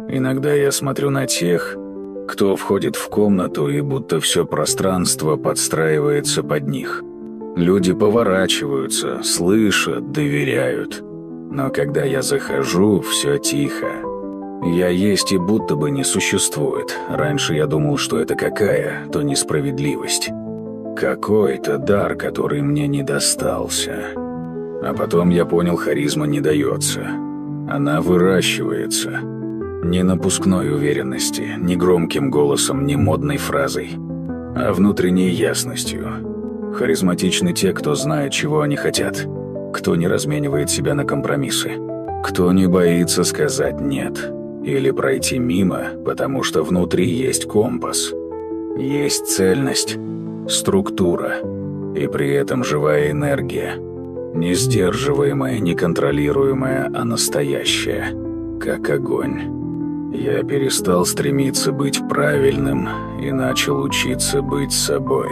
Иногда я смотрю на тех, кто входит в комнату, и будто все пространство подстраивается под них. Люди поворачиваются, слышат, доверяют. Но когда я захожу, все тихо. Я есть и будто бы не существует. Раньше я думал, что это какая-то несправедливость. Какой-то дар, который мне не достался. А потом я понял, харизма не дается. Она выращивается. Не напускной уверенности, не громким голосом, не модной фразой, а внутренней ясностью. Харизматичны те, кто знает, чего они хотят, кто не разменивает себя на компромиссы, кто не боится сказать «нет» или пройти мимо, потому что внутри есть компас, есть цельность, структура и при этом живая энергия, не сдерживаемая, не контролируемая, а настоящая, как огонь. Я перестал стремиться быть правильным и начал учиться быть собой.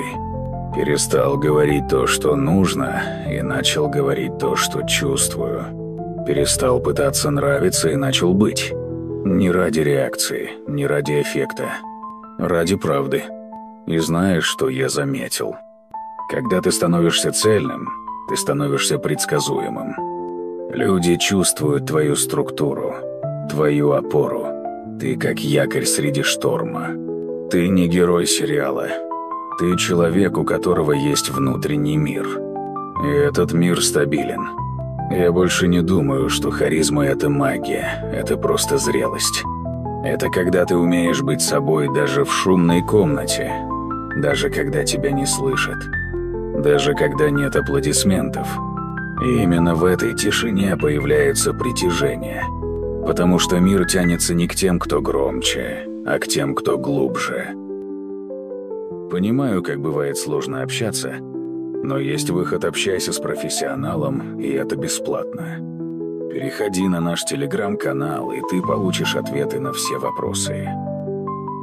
Перестал говорить то, что нужно, и начал говорить то, что чувствую. Перестал пытаться нравиться и начал быть. Не ради реакции, не ради эффекта. Ради правды. И знаешь, что я заметил? Когда ты становишься цельным, ты становишься предсказуемым. Люди чувствуют твою структуру, твою опору. Ты как якорь среди шторма. Ты не герой сериала. Ты человек, у которого есть внутренний мир. И этот мир стабилен. Я больше не думаю, что харизма – это магия. Это просто зрелость. Это когда ты умеешь быть собой даже в шумной комнате. Даже когда тебя не слышат. Даже когда нет аплодисментов. И именно в этой тишине появляется притяжение. Потому что мир тянется не к тем, кто громче, а к тем, кто глубже. Понимаю, как бывает сложно общаться, но есть выход: общайся с профессионалом, и это бесплатно. Переходи на наш телеграм-канал, и ты получишь ответы на все вопросы.